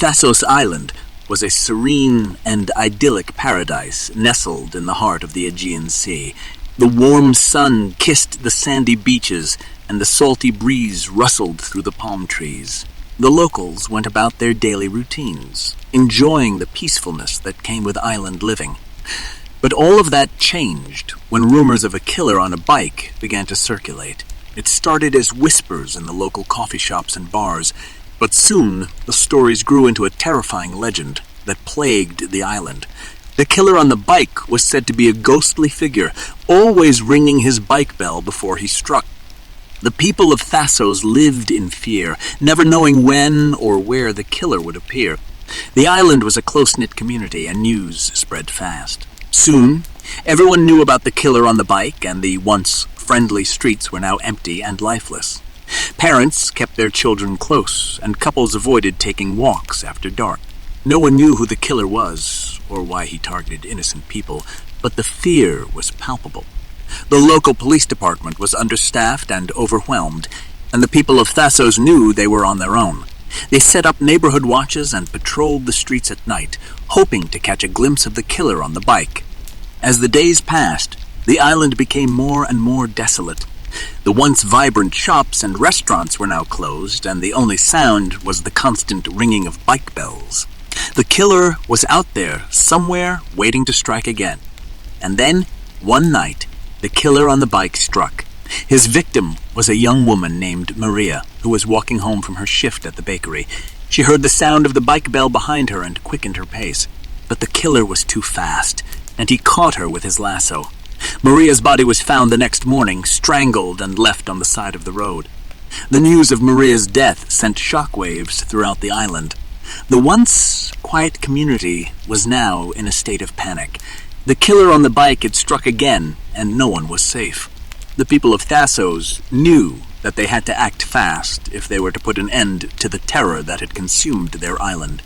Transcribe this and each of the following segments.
Thasos Island was a serene and idyllic paradise nestled in the heart of the Aegean Sea. The warm sun kissed the sandy beaches, and the salty breeze rustled through the palm trees. The locals went about their daily routines, enjoying the peacefulness that came with island living. But all of that changed when rumors of a killer on a bike began to circulate. It started as whispers in the local coffee shops and bars, but soon the stories grew into a terrifying legend that plagued the island. The killer on the bike was said to be a ghostly figure, always ringing his bike bell before he struck. The people of Thasos lived in fear, never knowing when or where the killer would appear. The island was a close-knit community, and news spread fast. Soon, everyone knew about the killer on the bike, and the once friendly streets were now empty and lifeless. Parents kept their children close, and couples avoided taking walks after dark. No one knew who the killer was, or why he targeted innocent people, but the fear was palpable. The local police department was understaffed and overwhelmed, and the people of Thasos knew they were on their own. They set up neighborhood watches and patrolled the streets at night, hoping to catch a glimpse of the killer on the bike. As the days passed, the island became more and more desolate. The once vibrant shops and restaurants were now closed, and the only sound was the constant ringing of bike bells. The killer was out there, somewhere, waiting to strike again. And then, one night, the killer on the bike struck. His victim was a young woman named Maria, who was walking home from her shift at the bakery. She heard the sound of the bike bell behind her and quickened her pace. But the killer was too fast, and he caught her with his lasso. Maria's body was found the next morning, strangled and left on the side of the road. The news of Maria's death sent shockwaves throughout the island. The once quiet community was now in a state of panic. The killer on the bike had struck again, and no one was safe. The people of Thasos knew that they had to act fast if they were to put an end to the terror that had consumed their island.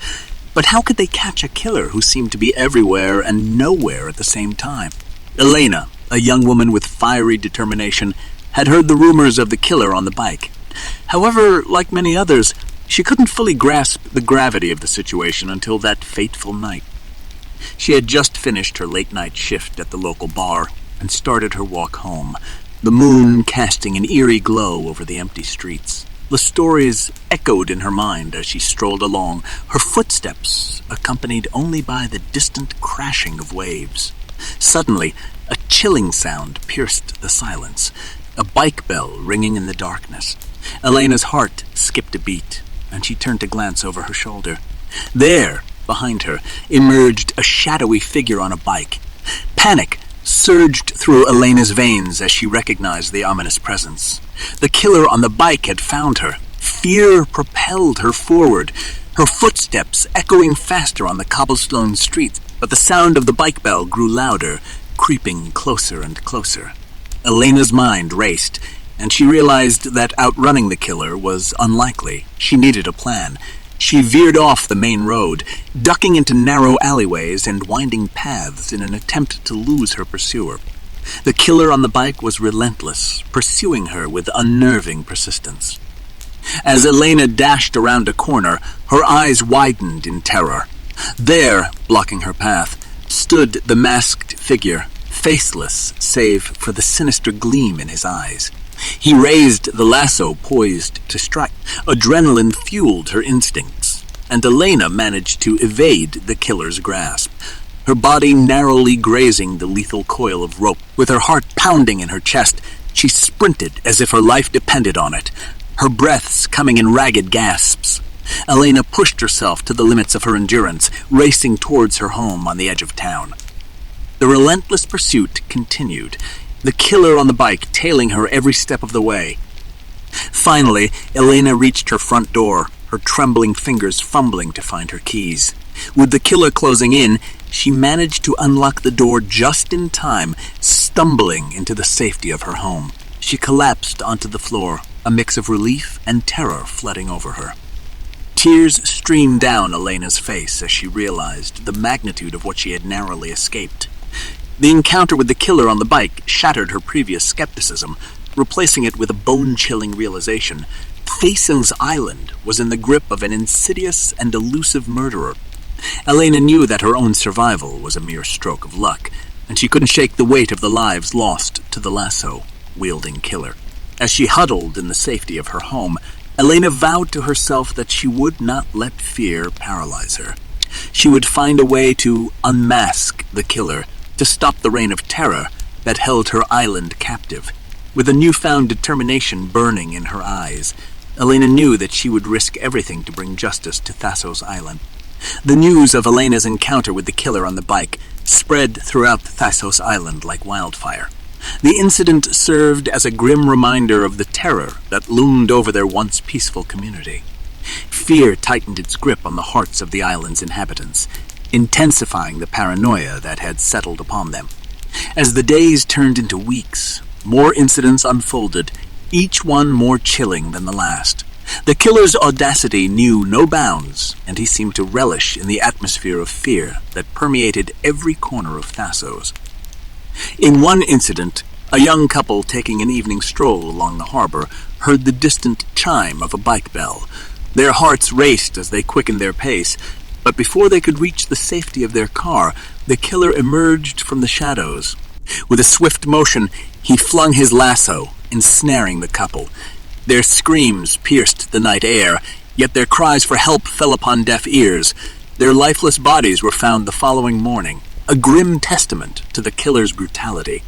But how could they catch a killer who seemed to be everywhere and nowhere at the same time? Elena, a young woman with fiery determination, had heard the rumors of the killer on the bike. However, like many others, she couldn't fully grasp the gravity of the situation until that fateful night. She had just finished her late-night shift at the local bar and started her walk home, the moon casting an eerie glow over the empty streets. The stories echoed in her mind as she strolled along, her footsteps accompanied only by the distant crashing of waves. Suddenly, a chilling sound pierced the silence, a bike bell ringing in the darkness. Elena's heart skipped a beat, and she turned to glance over her shoulder. There, behind her, emerged a shadowy figure on a bike. Panic surged through Elena's veins as she recognized the ominous presence. The killer on the bike had found her. Fear propelled her forward, her footsteps echoing faster on the cobblestone streets, but the sound of the bike bell grew louder, creeping closer and closer. Elena's mind raced, and she realized that outrunning the killer was unlikely. She needed a plan. She veered off the main road, ducking into narrow alleyways and winding paths in an attempt to lose her pursuer. The killer on the bike was relentless, pursuing her with unnerving persistence. As Elena dashed around a corner, her eyes widened in terror. There, blocking her path, stood the masked figure, faceless save for the sinister gleam in his eyes. He raised the lasso poised to strike. Adrenaline fueled her instincts, and Elena managed to evade the killer's grasp, her body narrowly grazing the lethal coil of rope. With her heart pounding in her chest, she sprinted as if her life depended on it, her breaths coming in ragged gasps. Elena pushed herself to the limits of her endurance, racing towards her home on the edge of town. The relentless pursuit continued, the killer on the bike tailing her every step of the way. Finally, Elena reached her front door, her trembling fingers fumbling to find her keys. With the killer closing in, she managed to unlock the door just in time, stumbling into the safety of her home. She collapsed onto the floor, a mix of relief and terror flooding over her. Tears streamed down Elena's face as she realized the magnitude of what she had narrowly escaped. The encounter with the killer on the bike shattered her previous skepticism, replacing it with a bone-chilling realization. Thasos Island was in the grip of an insidious and elusive murderer. Elena knew that her own survival was a mere stroke of luck, and she couldn't shake the weight of the lives lost to the lasso-wielding killer. As she huddled in the safety of her home, Elena vowed to herself that she would not let fear paralyze her. She would find a way to unmask the killer, to stop the reign of terror that held her island captive. With a newfound determination burning in her eyes, Elena knew that she would risk everything to bring justice to Thasos Island. The news of Elena's encounter with the killer on the bike spread throughout Thasos Island like wildfire. The incident served as a grim reminder of the terror that loomed over their once peaceful community. Fear tightened its grip on the hearts of the island's inhabitants, intensifying the paranoia that had settled upon them. As the days turned into weeks, more incidents unfolded, each one more chilling than the last. The killer's audacity knew no bounds, and he seemed to relish in the atmosphere of fear that permeated every corner of Thasos. In one incident, a young couple taking an evening stroll along the harbor heard the distant chime of a bike bell. Their hearts raced as they quickened their pace, but before they could reach the safety of their car, the killer emerged from the shadows. With a swift motion, he flung his lasso, ensnaring the couple. Their screams pierced the night air, yet their cries for help fell upon deaf ears. Their lifeless bodies were found the following morning, a grim testament to the killer's brutality.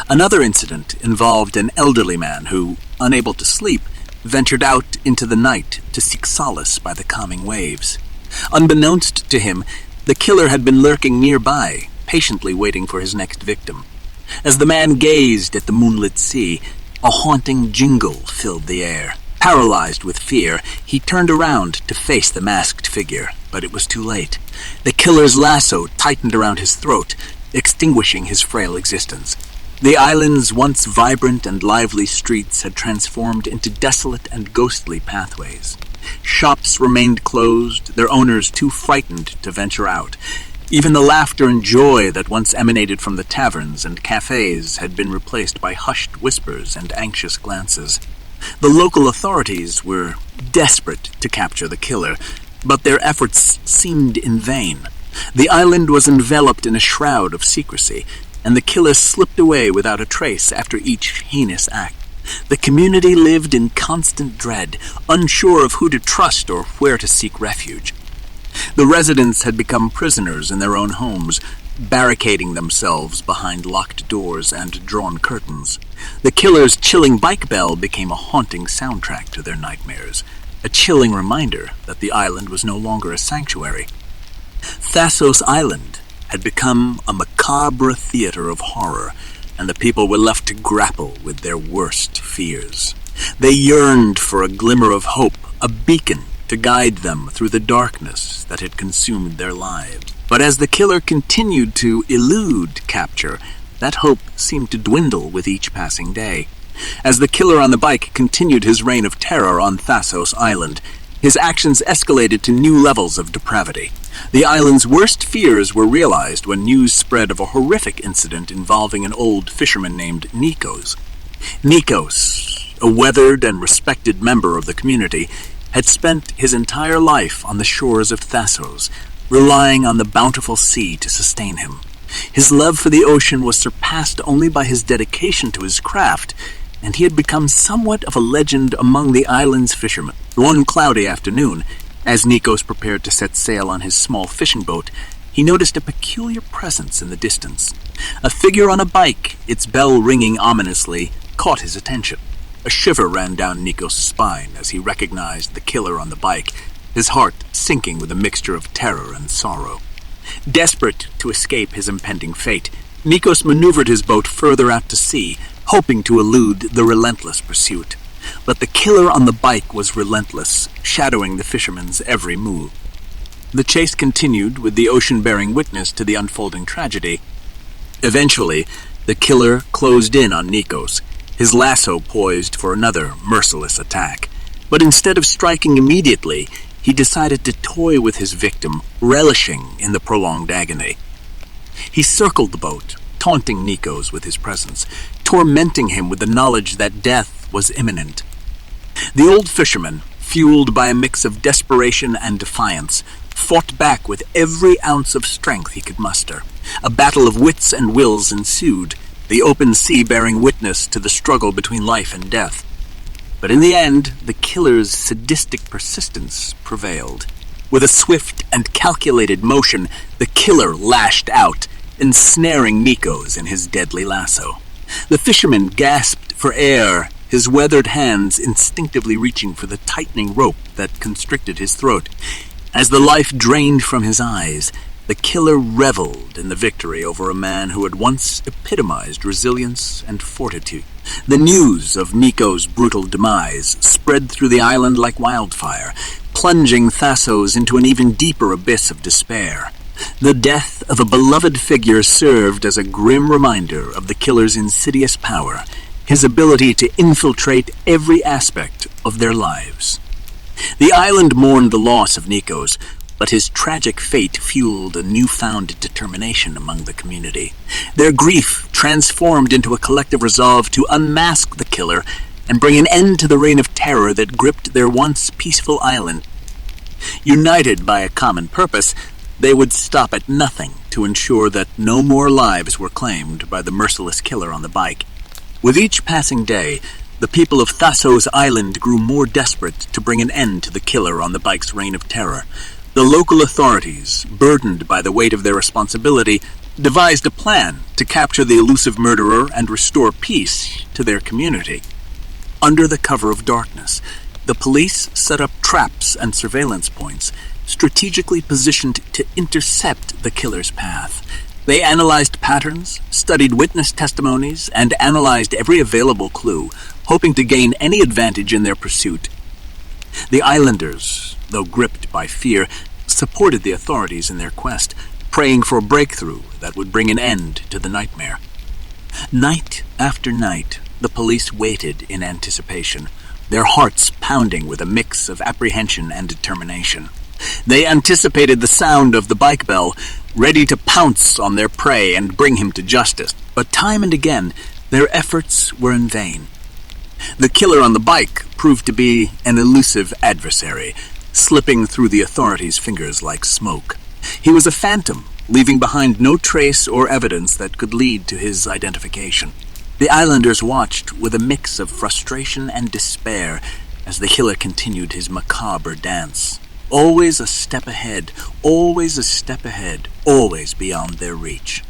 Another incident involved an elderly man who, unable to sleep, ventured out into the night to seek solace by the calming waves. Unbeknownst to him, the killer had been lurking nearby, patiently waiting for his next victim. As the man gazed at the moonlit sea, a haunting jingle filled the air. Paralyzed with fear, he turned around to face the masked figure, but it was too late. The killer's lasso tightened around his throat, extinguishing his frail existence. The island's once vibrant and lively streets had transformed into desolate and ghostly pathways. Shops remained closed, their owners too frightened to venture out. Even the laughter and joy that once emanated from the taverns and cafes had been replaced by hushed whispers and anxious glances. The local authorities were desperate to capture the killer, but their efforts seemed in vain. The island was enveloped in a shroud of secrecy, and the killer slipped away without a trace after each heinous act. The community lived in constant dread, unsure of who to trust or where to seek refuge. The residents had become prisoners in their own homes, barricading themselves behind locked doors and drawn curtains. The killer's chilling bike bell became a haunting soundtrack to their nightmares, a chilling reminder that the island was no longer a sanctuary. Thasos Island had become a macabre theater of horror, and the people were left to grapple with their worst fears. They yearned for a glimmer of hope, a beacon to guide them through the darkness that had consumed their lives. But as the killer continued to elude capture, that hope seemed to dwindle with each passing day. As the killer on the bike continued his reign of terror on Thasos Island, his actions escalated to new levels of depravity. The island's worst fears were realized when news spread of a horrific incident involving an old fisherman named Nikos. Nikos, a weathered and respected member of the community, had spent his entire life on the shores of Thasos, relying on the bountiful sea to sustain him. His love for the ocean was surpassed only by his dedication to his craft, and he had become somewhat of a legend among the island's fishermen. One cloudy afternoon, as Nikos prepared to set sail on his small fishing boat, he noticed a peculiar presence in the distance. A figure on a bike, its bell ringing ominously, caught his attention. A shiver ran down Nikos' spine as he recognized the killer on the bike, his heart sinking with a mixture of terror and sorrow. Desperate to escape his impending fate, Nikos maneuvered his boat further out to sea, hoping to elude the relentless pursuit. But the killer on the bike was relentless, shadowing the fisherman's every move. The chase continued, with the ocean bearing witness to the unfolding tragedy. Eventually, the killer closed in on Nikos, his lasso poised for another merciless attack. But instead of striking immediately, he decided to toy with his victim, relishing in the prolonged agony. He circled the boat, taunting Nikos with his presence, tormenting him with the knowledge that death was imminent. The old fisherman, fueled by a mix of desperation and defiance, fought back with every ounce of strength he could muster. A battle of wits and wills ensued, the open sea bearing witness to the struggle between life and death. But in the end, the killer's sadistic persistence prevailed. With a swift and calculated motion, the killer lashed out, ensnaring Nikos in his deadly lasso. The fisherman gasped for air, his weathered hands instinctively reaching for the tightening rope that constricted his throat. As the life drained from his eyes, the killer reveled in the victory over a man who had once epitomized resilience and fortitude. The news of Nikos' brutal demise spread through the island like wildfire, plunging Thassos into an even deeper abyss of despair. The death of a beloved figure served as a grim reminder of the killer's insidious power, his ability to infiltrate every aspect of their lives. The island mourned the loss of Nikos, but his tragic fate fueled a newfound determination among the community. Their grief transformed into a collective resolve to unmask the killer and bring an end to the reign of terror that gripped their once peaceful island. United by a common purpose, they would stop at nothing to ensure that no more lives were claimed by the merciless killer on the bike. With each passing day, the people of Thassos Island grew more desperate to bring an end to the killer on the bike's reign of terror. The local authorities, burdened by the weight of their responsibility, devised a plan to capture the elusive murderer and restore peace to their community. Under the cover of darkness, the police set up traps and surveillance points, strategically positioned to intercept the killer's path. They analyzed patterns, studied witness testimonies, and analyzed every available clue, hoping to gain any advantage in their pursuit. The islanders, though gripped by fear, supported the authorities in their quest, praying for a breakthrough that would bring an end to the nightmare. Night after night, the police waited in anticipation, their hearts pounding with a mix of apprehension and determination. They anticipated the sound of the bike bell, ready to pounce on their prey and bring him to justice. But time and again, their efforts were in vain. The killer on the bike proved to be an elusive adversary, slipping through the authorities' fingers like smoke. He was a phantom, leaving behind no trace or evidence that could lead to his identification. The islanders watched with a mix of frustration and despair as the killer continued his macabre dance. Always a step ahead, always a step ahead, always beyond their reach.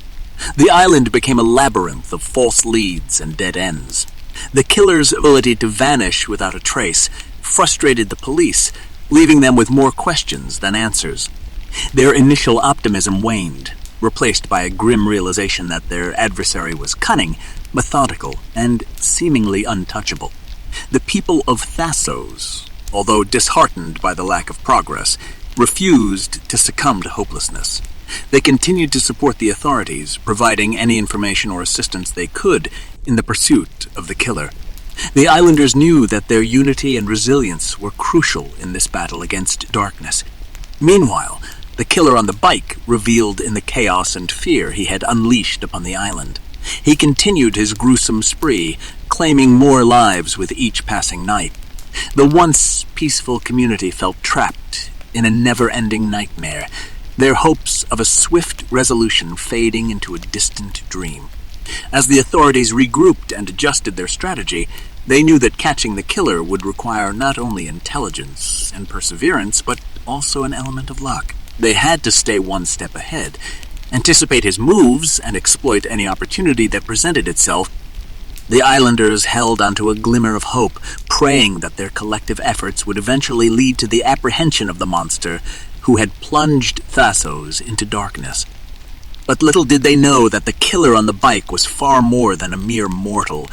The island became a labyrinth of false leads and dead ends. The killer's ability to vanish without a trace frustrated the police, leaving them with more questions than answers. Their initial optimism waned, replaced by a grim realization that their adversary was cunning, methodical, and seemingly untouchable. The people of Thassos, although disheartened by the lack of progress, refused to succumb to hopelessness. They continued to support the authorities, providing any information or assistance they could in the pursuit of the killer. The islanders knew that their unity and resilience were crucial in this battle against darkness. Meanwhile, the killer on the bike reveled in the chaos and fear he had unleashed upon the island. He continued his gruesome spree, claiming more lives with each passing night. The once peaceful community felt trapped in a never-ending nightmare, their hopes of a swift resolution fading into a distant dream. As the authorities regrouped and adjusted their strategy, they knew that catching the killer would require not only intelligence and perseverance, but also an element of luck. They had to stay one step ahead, anticipate his moves, and exploit any opportunity that presented itself. The islanders held onto a glimmer of hope, praying that their collective efforts would eventually lead to the apprehension of the monster who had plunged Thassos into darkness. But little did they know that the killer on the bike was far more than a mere mortal,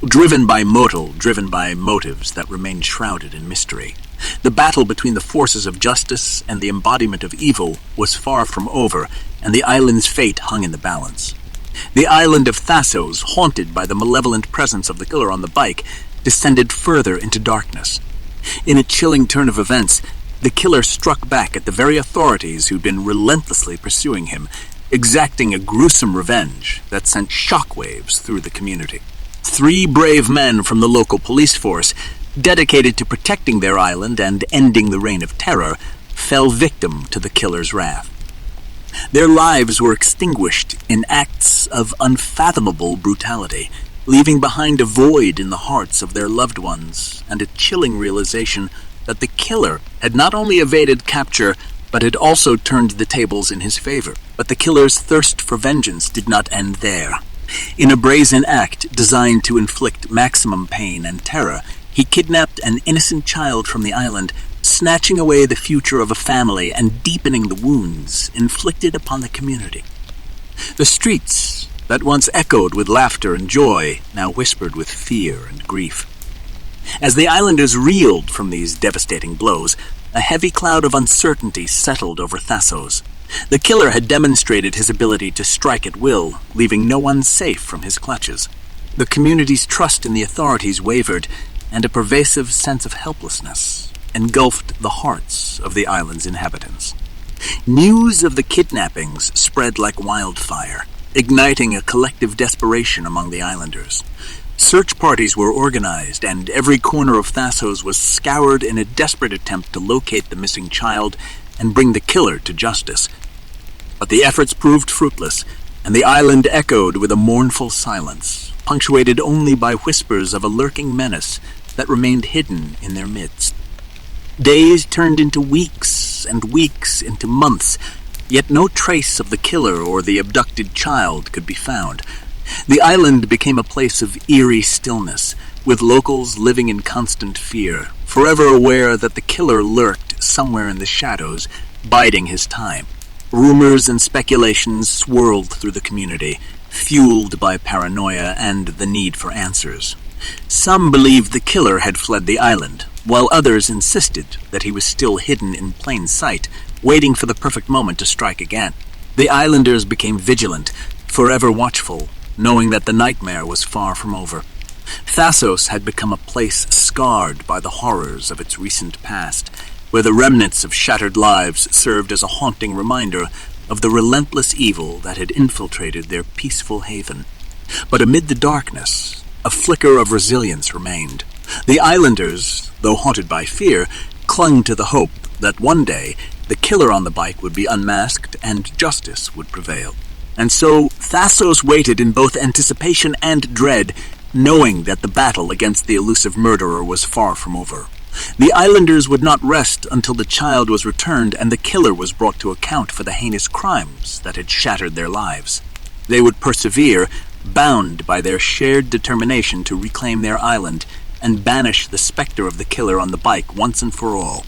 driven by motives that remained shrouded in mystery. The battle between the forces of justice and the embodiment of evil was far from over, and the island's fate hung in the balance. The island of Thassos, haunted by the malevolent presence of the killer on the bike, descended further into darkness. In a chilling turn of events, the killer struck back at the very authorities who'd been relentlessly pursuing him, exacting a gruesome revenge that sent shockwaves through the community. 3 brave men from the local police force, dedicated to protecting their island and ending the reign of terror, fell victim to the killer's wrath. Their lives were extinguished in acts of unfathomable brutality, leaving behind a void in the hearts of their loved ones and a chilling realization that the killer had not only evaded capture, but had also turned the tables in his favor. But the killer's thirst for vengeance did not end there. In a brazen act designed to inflict maximum pain and terror, he kidnapped an innocent child from the island, snatching away the future of a family and deepening the wounds inflicted upon the community. The streets that once echoed with laughter and joy now whispered with fear and grief. As the islanders reeled from these devastating blows, a heavy cloud of uncertainty settled over Thassos. The killer had demonstrated his ability to strike at will, leaving no one safe from his clutches. The community's trust in the authorities wavered, and a pervasive sense of helplessness engulfed the hearts of the island's inhabitants. News of the kidnappings spread like wildfire, igniting a collective desperation among the islanders. Search parties were organized, and every corner of Thassos was scoured in a desperate attempt to locate the missing child and bring the killer to justice. But the efforts proved fruitless, and the island echoed with a mournful silence, punctuated only by whispers of a lurking menace that remained hidden in their midst. Days turned into weeks, and weeks into months, yet no trace of the killer or the abducted child could be found. The island became a place of eerie stillness, with locals living in constant fear, forever aware that the killer lurked somewhere in the shadows, biding his time. Rumors and speculations swirled through the community, fueled by paranoia and the need for answers. Some believed the killer had fled the island, while others insisted that he was still hidden in plain sight, waiting for the perfect moment to strike again. The islanders became vigilant, forever watchful, knowing that the nightmare was far from over. Thassos had become a place scarred by the horrors of its recent past, where the remnants of shattered lives served as a haunting reminder of the relentless evil that had infiltrated their peaceful haven. But amid the darkness, a flicker of resilience remained. The islanders, though haunted by fear, clung to the hope that one day the killer on the bike would be unmasked and justice would prevail. And so Thassos waited in both anticipation and dread, knowing that the battle against the elusive murderer was far from over. The islanders would not rest until the child was returned and the killer was brought to account for the heinous crimes that had shattered their lives. They would persevere, bound by their shared determination to reclaim their island and banish the specter of the killer on the bike once and for all.